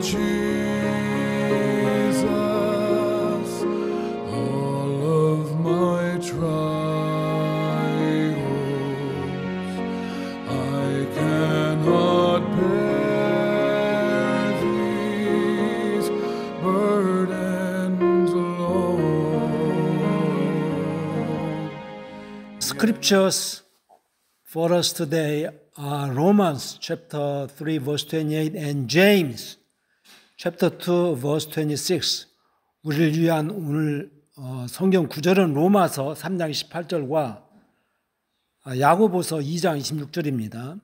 Jesus, all of my trials, I cannot bear these burdens alone. Scriptures for us today are Romans chapter 3 verse 28 and James chapter 2 verse 26. 우리를 위한 오늘 성경 구절은 로마서 3장 28절과 야고보서 2장 26절입니다.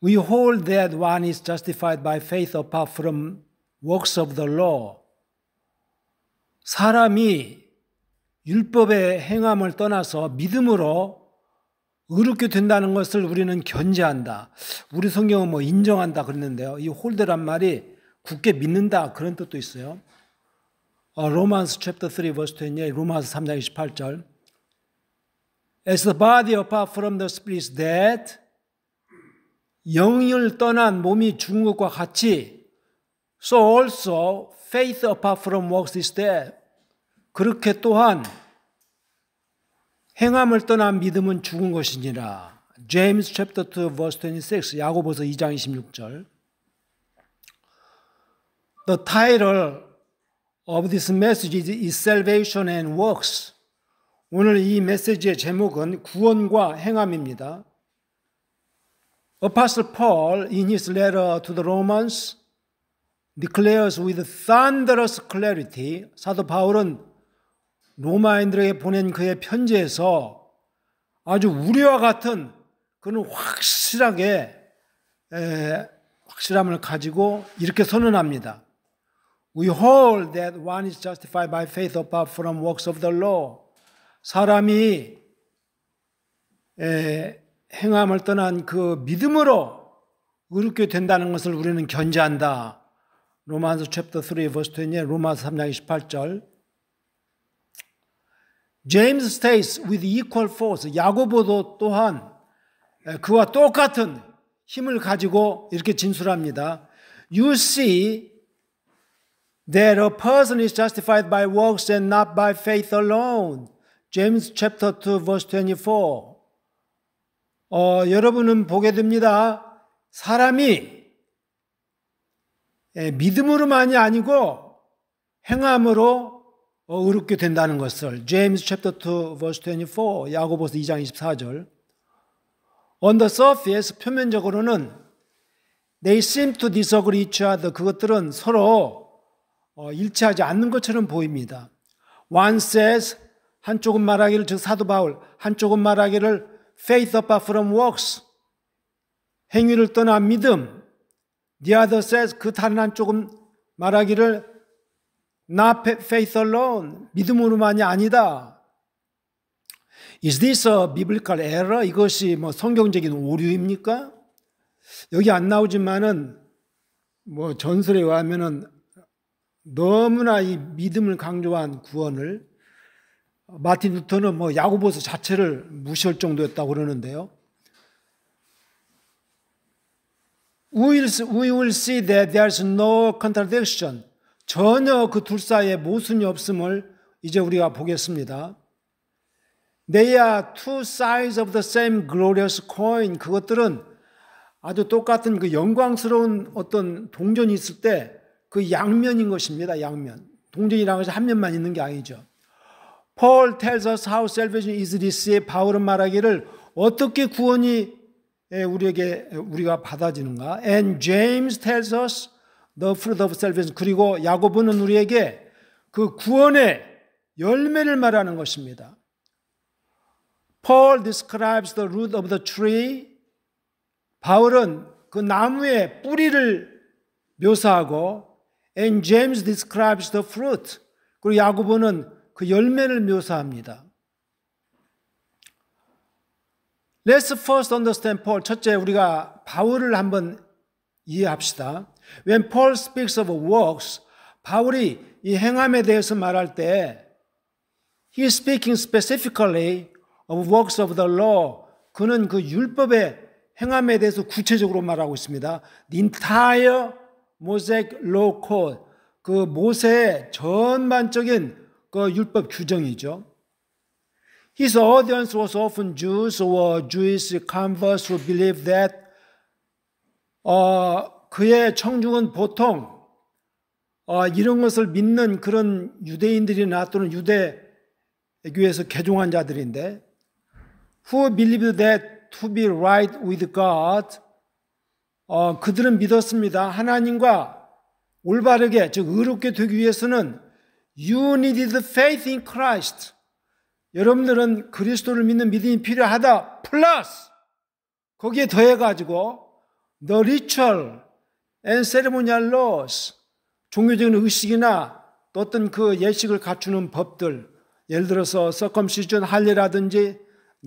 We hold that one is justified by faith apart from works of the law. 사람이 율법의 행함을 떠나서 믿음으로 의롭게 된다는 것을 우리는 견지한다. 우리 성경은 뭐 인정한다 그랬는데요. 이 홀드란 말이 굳게 믿는다 그런 뜻도 있어요. Romans chapter 3 verse 28, 로마서 3장 28절. As the body apart from the spirit is dead, 영을 떠난 몸이 죽은 것과 같이 so also faith apart from works is dead. 그렇게 또한 행함을 떠난 믿음은 죽은 것이니라. James chapter 2 verse 26, 야고보서 2장 26절. The title of this message is Salvation and Works. 오늘 이 메시지의 제목은 구원과 행함입니다. Apostle Paul in his letter to the Romans declares with thunderous clarity, 사도 바울은 로마인들에게 보낸 그의 편지에서 아주 우리와 같은 그는 확실함을 가지고 이렇게 선언합니다. We hold that one is justified by faith apart from works of the law. 사람이 행함을 떠난 그 믿음으로 의롭게 된다는 것을 우리는 견지한다. 로마서 chapter 3 verse 20, 로마서 3장 28절. James states with equal force, 야고보도 또한 그와 똑같은 힘을 가지고 이렇게 진술합니다. You see that a person is justified by works and not by faith alone. James chapter 2 verse 24. 여러분은 보게 됩니다. 사람이 믿음으로만이 아니고 행함으로 의롭게 된다는 것을 James chapter 2 verse 24, 야고보서 2장 24절. On the surface, 표면적으로는 they seem to disagree each other. 그것들은 서로 일치하지 않는 것처럼 보입니다. One says, 한쪽은 말하기를, 즉 사도 바울, 한쪽은 말하기를 faith apart from works, 행위를 떠난 믿음. The other says, 그 다른 한쪽은 말하기를 not faith alone, 믿음으로만이 아니다. Is this a biblical error? 이것이 뭐 성경적인 오류입니까? 여기 안 나오지만은 뭐 전설에 의하면은 너무나 이 믿음을 강조한 구원을 마틴 루터는 뭐 야고보서 자체를 무시할 정도였다고 그러는데요. We will see that there's no contradiction. 전혀 그 둘 사이에 모순이 없음을 이제 우리가 보겠습니다. They are two sides of the same glorious coin. 그것들은 아주 똑같은 그 영광스러운 어떤 동전이 있을 때 그 양면인 것입니다. 양면. 동전이라는 것이 한 면만 있는 게 아니죠. Paul tells us how salvation is received. 바울은 말하기를 어떻게 구원이 우리가 받아지는가. And James tells us the fruit of salvation. 그리고 야고보는 우리에게 그 구원의 열매를 말하는 것입니다. Paul describes the root of the tree. 바울은 그 나무의 뿌리를 묘사하고 and James describes the fruit. 그리고 야고보는 그 열매를 묘사합니다. Let's first understand Paul. 첫째, 우리가 바울을 한번 이해합시다. When Paul speaks of works, 바울이 이 행함에 대해서 말할 때 he is speaking specifically of works of the law. 그는 그 율법의 행함에 대해서 구체적으로 말하고 있습니다. The entire Mosaic Law Code, 그 모세의 전반적인 그 율법 규정이죠. His audience was often Jews or Jewish converts who believed that 그의 청중은 보통 이런 것을 믿는 그런 유대인들이나 또는 유대교에서 개종한 자들인데 who believed that to be right with God 그들은 믿었습니다. 하나님과 올바르게 즉 의롭게 되기 위해서는 you needed faith in Christ. 여러분들은 그리스도를 믿는 믿음이 필요하다. 플러스 거기에 더해가지고 the ritual and ceremonial laws 종교적인 의식이나 또 어떤 그 예식을 갖추는 법들 예를 들어서 circumcision 할례라든지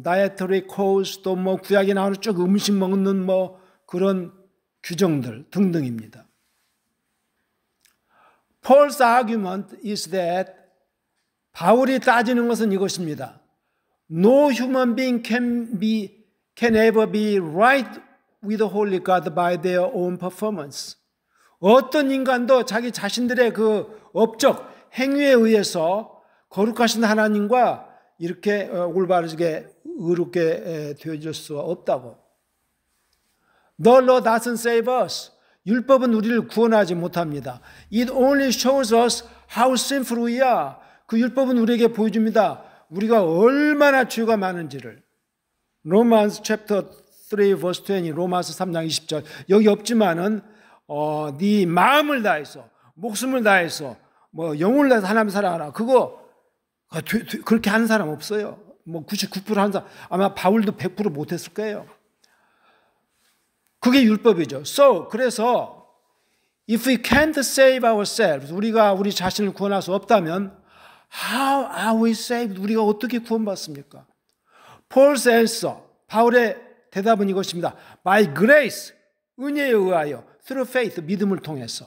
dietary codes 또 뭐 구약에 나오는 쭉 음식 먹는 뭐 그런 규정들 등등입니다. Paul's argument is that 바울이 따지는 것은 이것입니다. No human being can ever be right with the Holy God by their own performance. 어떤 인간도 자기 자신들의 그 업적, 행위에 의해서 거룩하신 하나님과 이렇게 올바르게 의롭게 되어질 수가 없다고. The law doesn't save us. 율법은 우리를 구원하지 못합니다. It only shows us how sinful we are. 그 율법은 우리에게 보여줍니다. 우리가 얼마나 죄가 많은지를. Romans chapter 3 verse 20, 로마서 3장 20절. 여기 없지만은 네 마음을 다해서, 목숨을 다해서, 뭐 영혼을 다해서 하나님 사랑하라. 그거 그렇게 하는 사람 없어요. 뭐 99% 하는 사람 아마 바울도 100% 못했을 거예요. 그게 율법이죠. 그래서 if we can't save ourselves, 우리가 우리 자신을 구원할 수 없다면 how are we saved? 우리가 어떻게 구원받습니까? Paul's answer, 바울의 대답은 이것입니다. By grace, 은혜에 의하여, through faith, 믿음을 통해서.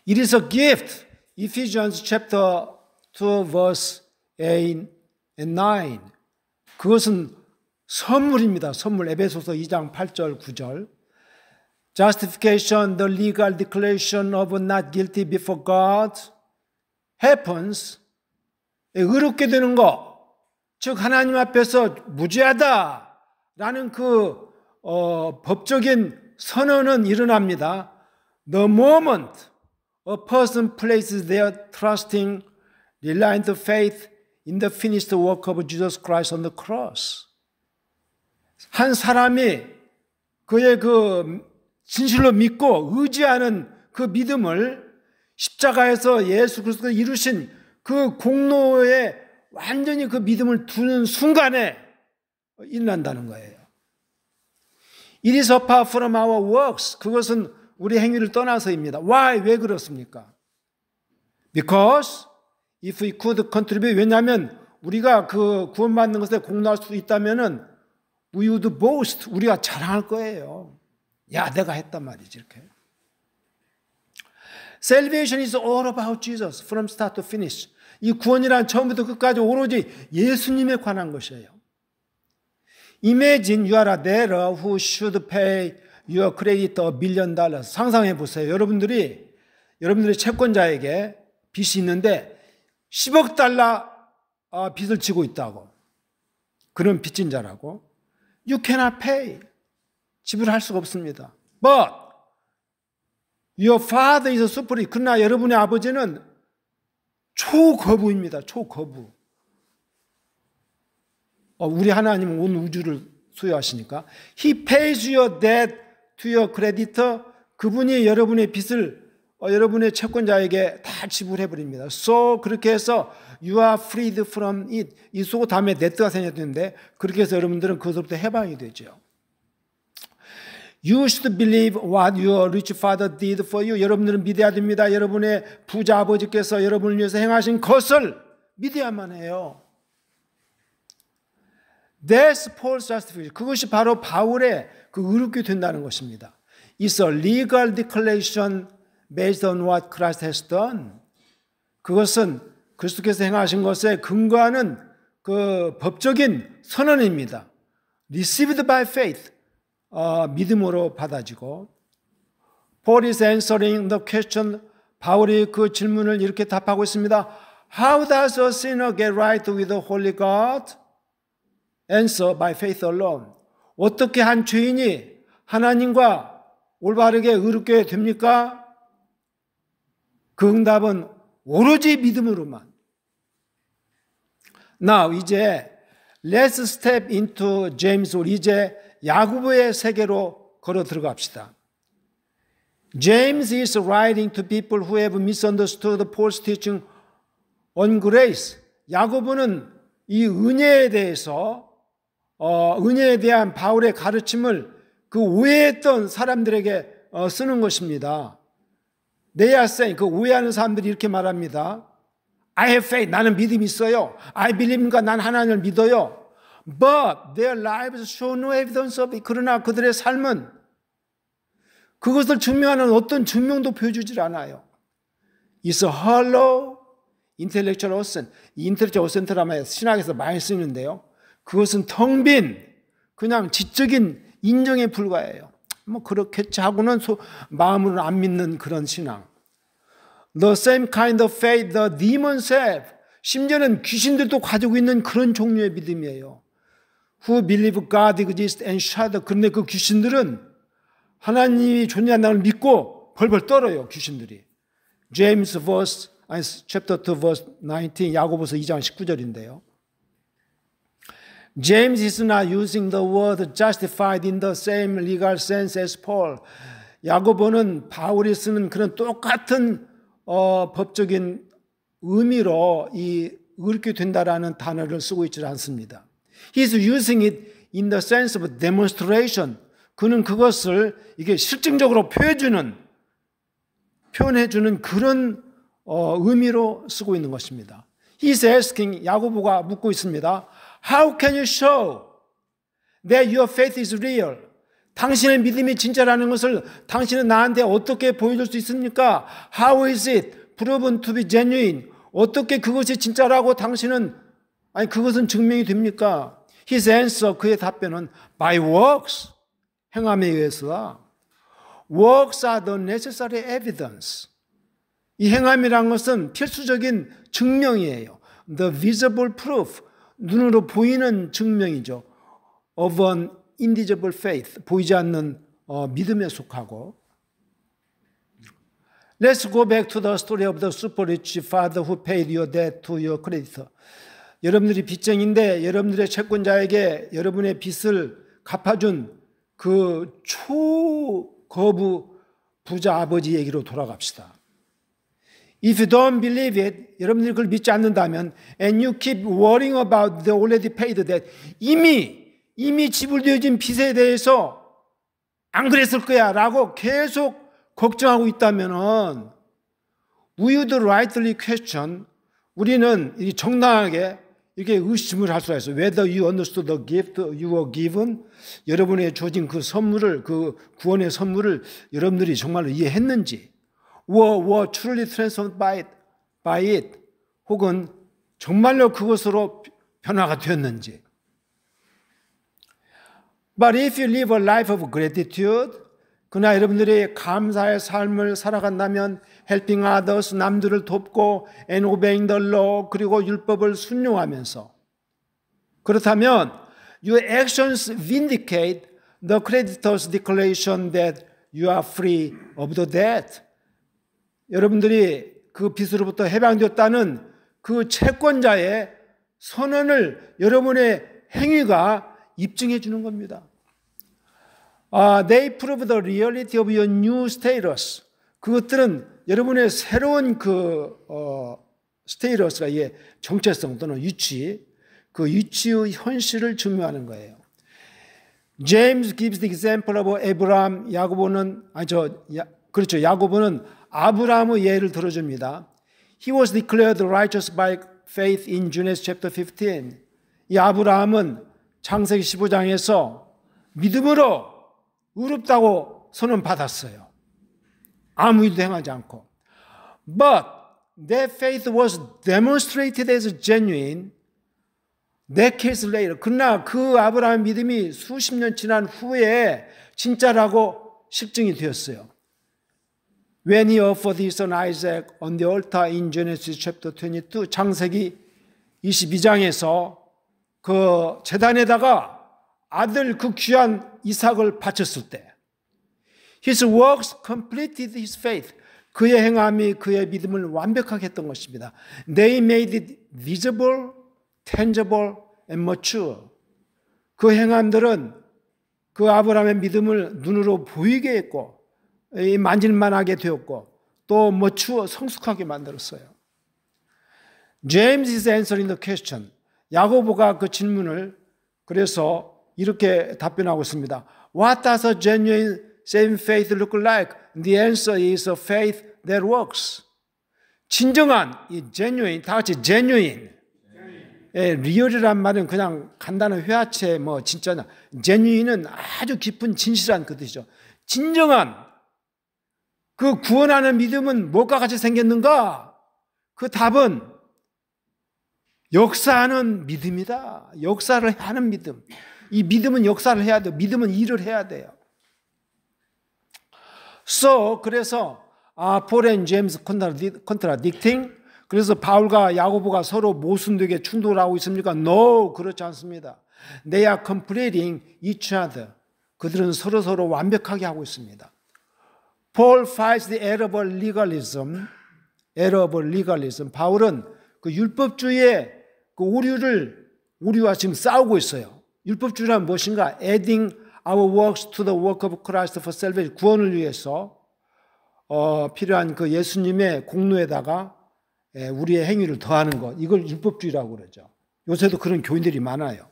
It is a gift. Ephesians chapter 2 verse 8 and 9. 그것은 선물입니다. 선물. 에베소서 2장 8절 9절. Justification, the legal declaration of not guilty before God happens. 의롭게 되는 것, 즉 하나님 앞에서 무죄하다라는 그 법적인 선언은 일어납니다. The moment a person places their trusting, reliant faith in the finished work of Jesus Christ on the cross. 한 사람이 그의 그 진실로 믿고 의지하는 그 믿음을 십자가에서 예수 그리스도가 이루신 그 공로에 완전히 그 믿음을 두는 순간에 일어난다는 거예요. It is apart from our works. 그것은 우리 행위를 떠나서입니다. Why? 왜 그렇습니까? Because if we could contribute, 왜냐하면 우리가 그 구원받는 것에 공로할 수 있다면은 we would boast, 우리가 자랑할 거예요. 야, 내가 했단 말이지 이렇게. Salvation is all about Jesus from start to finish. 이 구원이란 처음부터 끝까지 오로지 예수님에 관한 것이에요. Imagine you are a debtor who should pay your creditor $1 million. 상상해 보세요. 여러분들의 채권자에게 빚이 있는데 10억 달러 빚을 지고 있다고. 그런 빚진 자라고. You cannot pay. 지불할 수가 없습니다. But your father is super rich. 그러나 여러분의 아버지는 초거부입니다. 초거부. 우리 하나님은 온 우주를 소유하시니까 He pays your debt to your creditor. 그분이 여러분의 빚을 여러분의 채권자에게 다 지불해버립니다. So 그렇게 해서 you are freed from it. 이 so 다음에 net가 생겼는데 그렇게 해서 여러분들은 그것으로부터 해방이 되죠. You should believe what your rich father did for you. 여러분들은 믿어야 됩니다. 여러분의 부자 아버지께서 여러분을 위해서 행하신 것을 믿어야만 해요. That's Paul's justification. 그것이 바로 바울의 그 의롭게 된다는 것입니다. It's a legal declaration based on what Christ has done. 그것은 그리스도께서 행하신 것에 근거하는 그 법적인 선언입니다. Received by faith. 믿음으로 받아지고 Paul is answering the question. 바울이 그 질문을 이렇게 답하고 있습니다. How does a sinner get right with the Holy God? Answer, by faith alone. 어떻게 한 죄인이 하나님과 올바르게 의롭게 됩니까? 그 응답은 오로지 믿음으로만. Now, 이제 Let's step into James. 우리 이제 야고보의 세계로 걸어 들어갑시다. James is writing to people who have misunderstood Paul's teaching on grace. 야고보는 이 은혜에 대해서 은혜에 대한 바울의 가르침을 그 오해했던 사람들에게 쓰는 것입니다. They are saying, 그 오해하는 사람들이 이렇게 말합니다. I have faith, 나는 믿음이 있어요. I believe니까 난 하나님을 믿어요. But their lives show no evidence of it. 그러나 그들의 삶은 그것을 증명하는 어떤 증명도 보여주질 않아요. It's a hollow intellectual assent. 이 intellectual assent라면 신학에서 많이 쓰는데요. 그것은 텅 빈 그냥 지적인 인정에 불과해요. 뭐 그렇겠지 하고는 마음으로는 안 믿는 그런 신앙. The same kind of faith the demons have. 심지어는 귀신들도 가지고 있는 그런 종류의 믿음이에요. Who believe God exists and shudder. 그런데 그 귀신들은 하나님이 존재한다는 걸 믿고 벌벌 떨어요. 귀신들이. James chapter 2 verse 19 야고보서 2장 19절인데요. James is not using the word justified in the same legal sense as Paul. 야고보는 바울이 쓰는 그런 똑같은 법적인 의미로 이 의롭게 된다라는 단어를 쓰고 있지 않습니다. He's using it in the sense of demonstration. 그는 그것을 이게 실증적으로 표현해주는 그런 의미로 쓰고 있는 것입니다. He's asking, 야고보가 묻고 있습니다. How can you show that your faith is real? 당신의 믿음이 진짜라는 것을 당신은 나한테 어떻게 보여줄 수 있습니까? How is it proven to be genuine? 어떻게 그것이 진짜라고 당신은 그것은 증명이 됩니까? His answer, 그의 답변은 by works, 행함에 의해서다. Works are the necessary evidence. 이 행함이란 것은 필수적인 증명이에요. The visible proof, 눈으로 보이는 증명이죠. Of an indivisible faith, 보이지 않는 믿음에 속하고. Let's go back to the story of the super rich father who paid your debt to your creditor. 여러분들이 빚쟁인데 여러분들의 채권자에게 여러분의 빚을 갚아준 그 초거부 부자 아버지 얘기로 돌아갑시다. If you don't believe it, 여러분들이 그걸 믿지 않는다면 and you keep worrying about the already paid debt, 이미 지불되어진 빚에 대해서 안 그랬을 거야 라고 계속 걱정하고 있다면 we would rightly question, 우리는 정당하게 이렇게 의심을 할 수가 있어요. Whether you understood the gift you were given, 여러분의 주어진 그 선물을, 그 구원의 선물을 여러분들이 정말로 이해했는지, were truly transformed by it, 혹은 정말로 그것으로 변화가 되었는지. But if you live a life of gratitude, 그러나 여러분들이 감사의 삶을 살아간다면 helping others, 남들을 돕고 and obeying the law, 그리고 율법을 순종하면서, 그렇다면 your actions vindicate the creditor's declaration that you are free of the debt. 여러분들이 그 빚으로부터 해방되었다는 그 채권자의 선언을 여러분의 행위가 입증해 주는 겁니다. They prove the reality of your new status. 그것들은 여러분의 새로운 스테이러스가 정체성 또는 위치, 그 위치의 현실을 증명하는 거예요. James gives the example of Abraham. 야고보는 아브라함의 예를 들어줍니다. He was declared righteous by faith in Genesis chapter 15. 이 아브라함은 창세기 15장에서 믿음으로 의롭다고 선언받았어요. 아무 일도 행하지 않고. But that faith was demonstrated as genuine decades later. 그러나 그 아브라함 믿음이 수십 년 지난 후에 진짜라고 실증이 되었어요. When he offered his son Isaac on the altar in Genesis chapter 22, 창세기 22장에서 그 제단에다가 아들 그 귀한 이삭을 바쳤을 때 His works completed his faith. 그의 행함이 그의 믿음을 완벽하게 했던 것입니다. They made it visible, tangible, and mature. 그 행함들은 그 아브라함의 믿음을 눈으로 보이게 했고 만질만하게 되었고 또 mature, 성숙하게 만들었어요. James is answering the question. 야고보가 그 질문을 그래서 이렇게 답변하고 있습니다. What does a genuine saving faith look like? The answer is a faith that works. 진정한 이 genuine, 다 같이 genuine. 예, 리얼이란 말은 그냥 간단한 회화체 뭐 진짜나 genuine은 아주 깊은 진실한 그 뜻이죠. 진정한 그 구원하는 믿음은 뭘과 같이 생겼는가? 그 답은 역사하는 믿음이다. 역사를 하는 믿음. 이 믿음은 역사를 해야 돼요. 믿음은 일을 해야 돼요. 그래서 Paul and James contradicting. 그래서 바울과 야고보가 서로 모순되게 충돌하고 있습니까? No, 그렇지 않습니다. They are completing each other. 그들은 서로 완벽하게 하고 있습니다. Paul fights the error of legalism. 바울은 그 율법주의의 그 오류와 지금 싸우고 있어요. 율법주의란 무엇인가? Adding our works to the work of Christ for salvation. 구원을 위해서 필요한 그 예수님의 공로에다가 우리의 행위를 더하는 것. 이걸 율법주의라고 그러죠. 요새도 그런 교인들이 많아요.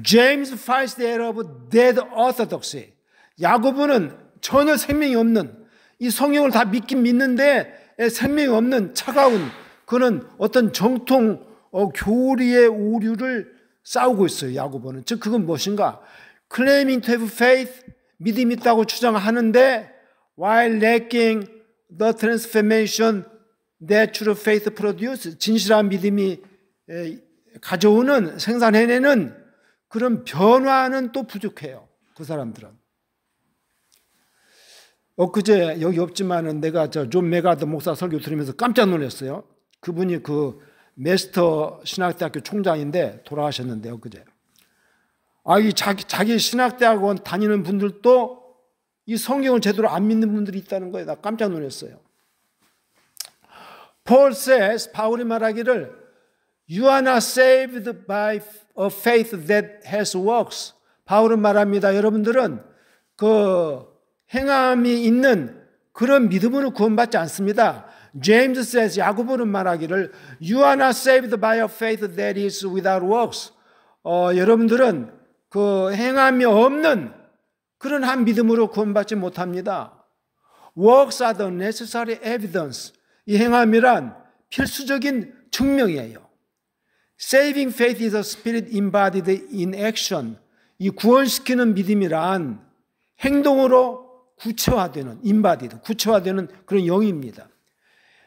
James fights the error of dead orthodoxy. 야고보는 전혀 생명이 없는 이 성경을 다 믿긴 믿는데 생명이 없는 차가운 그는 어떤 정통 교리의 오류를 싸우고 있어요. 야고보는. 즉 그건 무엇인가? Claiming to have faith, 믿음이 있다고 주장하는데 while lacking the transformation that true faith produces, 진실한 믿음이 가져오는 생산해내는 그런 변화는 또 부족해요. 그 사람들은. 엊그제 여기 없지만은 내가 존 메가더 목사 설교 들으면서 깜짝 놀랐어요. 그분이 그 메스터 신학대학교 총장인데 돌아가셨는데 엊그제. 이 자기 신학대학원 다니는 분들도 이 성경을 제대로 안 믿는 분들이 있다는 거예요. 나 깜짝 놀랐어요. Paul says, 바울이 말하기를 You are not saved by a faith that has works. 바울은 말합니다. 여러분들은 그 행함이 있는 그런 믿음으로 구원받지 않습니다. James says, 야고보는 말하기를 You are not saved by a faith that is without works. 여러분들은 그 행함이 없는 그런 한 믿음으로 구원받지 못합니다. Works are the necessary evidence. 이 행함이란 필수적인 증명이에요. Saving faith is a spirit embodied in action. 이 구원시키는 믿음이란 행동으로 구체화되는, embodied, 구체화되는 그런 영입니다.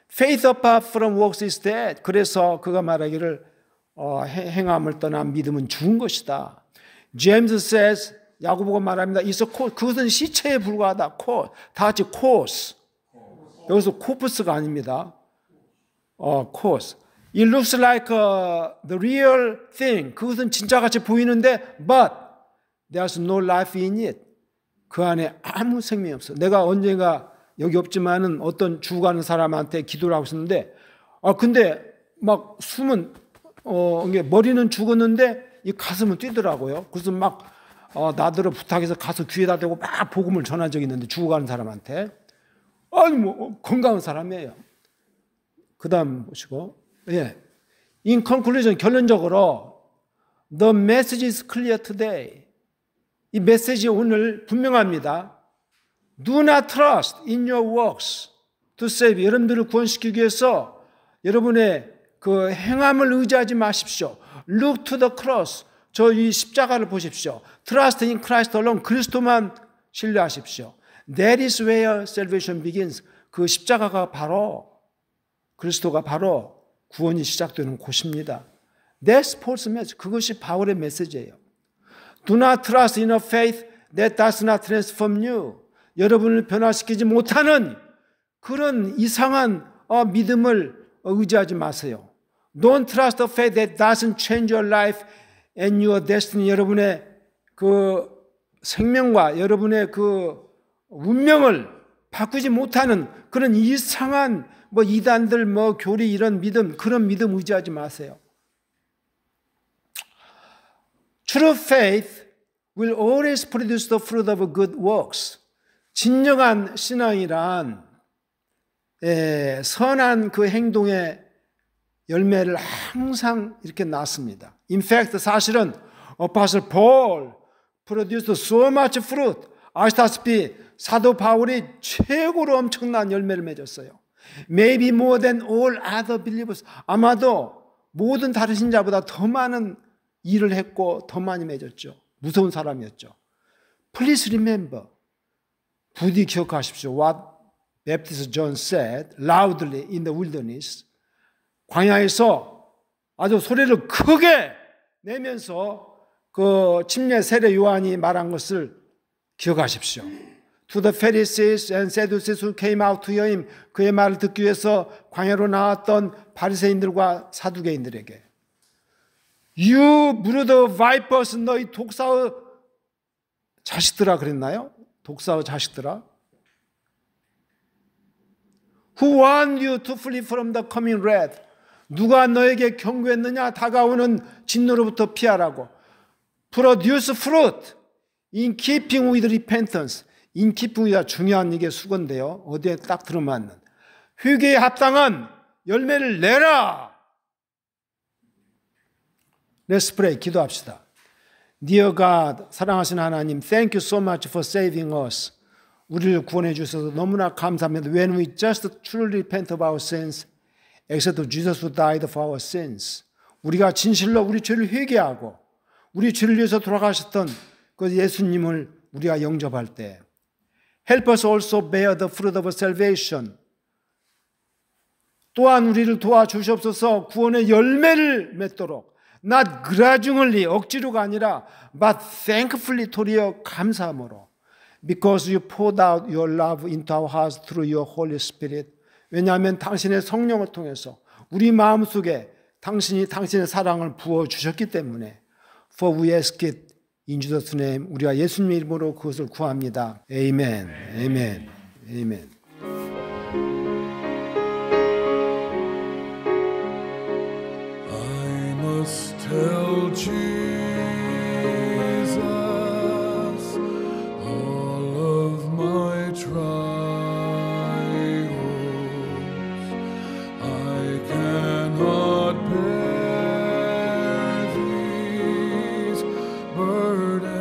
Faith apart from works is dead. 그래서 그가 말하기를 행함을 떠난 믿음은 죽은 것이다. James says, 야고보가 말합니다. 그것은 시체에 불과하다. 다 같이 cause. 여기서 코프스가 아닙니다. cause. It looks like the real thing. 그것은 진짜같이 보이는데 but there's no life in it. 그 안에 아무 생명이 없어. 내가 언젠가 여기 없지만은 어떤 죽어가는 사람한테 기도를 하고 있었는데 근데 막 숨은 머리는 죽었는데 이 가슴은 뛰더라고요. 그래서 막 나더러 부탁해서 가서 귀에다 대고 막 복음을 전한 적이 있는데 죽어가는 사람한테 건강한 사람이에요. 그 다음 보시고 In conclusion, 결론적으로 The message is clear today. 이 메시지 오늘 분명합니다. Do not trust in your works to save. 여러분들을 구원시키기 위해서 여러분의 그 행함을 의지하지 마십시오. Look to the cross. 저 이 십자가를 보십시오. Trust in Christ alone. 그리스도만 신뢰하십시오. That is where salvation begins. 그 십자가가 바로 그리스도가 바로 구원이 시작되는 곳입니다. That's Paul's message. 그것이 바울의 메시지예요. Do not trust in a faith that does not transform you. 여러분을 변화시키지 못하는 그런 이상한 믿음을 의지하지 마세요. Don't trust the faith that doesn't change your life and your destiny. 여러분의 그 생명과 여러분의 그 운명을 바꾸지 못하는 그런 이상한 이단들 교리 이런 믿음, 그런 믿음 의지하지 마세요. True faith will always produce the fruit of good works. 진정한 신앙이란 선한 그 행동의 열매를 항상 이렇게 낳습니다. In fact, 사실은 Apostle Paul produced so much fruit. 아시다시피 사도 바울이 최고로 엄청난 열매를 맺었어요. Maybe more than all other believers. 아마도 모든 다른 신자보다 더 많은 일을 했고 더 많이 맺었죠. 무서운 사람이었죠. Please remember. 부디 기억하십시오. What Baptist John said loudly in the wilderness. 광야에서 아주 소리를 크게 내면서 그 침례 세례 요한이 말한 것을 기억하십시오. To the Pharisees and Sadducees who came out to hear him. 그의 말을 듣기 위해서 광야로 나왔던 바리새인들과 사두개인들에게 You brood of vipers, 너희 독사의 자식들아 그랬나요? 독사의 자식들아. Who warned you to flee from the coming wrath? 누가 너에게 경고했느냐? 다가오는 진노로부터 피하라고. Produce fruit in keeping with repentance. In keeping with 중요한 이게 수건인데요. 어디에 딱 들어맞는. 회개에 합당한 열매를 내라. Let's pray. 기도합시다. Dear God, 사랑하신 하나님, thank you so much for saving us. 우리를 구원해 주셔서 너무나 감사합니다. When we just truly repent of our sins, except Jesus who died for our sins. 우리가 진실로 우리 죄를 회개하고 우리 죄를 위해서 돌아가셨던 그 예수님을 우리가 영접할 때 Help us also bear the fruit of salvation. 또한 우리를 도와주시옵소서. 구원의 열매를 맺도록 not grudgingly 억지로가 아니라 but thankfully 도리어 감사함으로 because you poured out your love into our hearts through your Holy Spirit. 왜냐하면 당신의 성령을 통해서 우리 마음속에 당신이 당신의 사랑을 부어주셨기 때문에 For we ask it in Jesus' name. 우리가 예수님의 이름으로 그것을 구합니다. 아멘. 아멘. 아멘. I must tell Jesus all of my trials. I cannot bear these burdens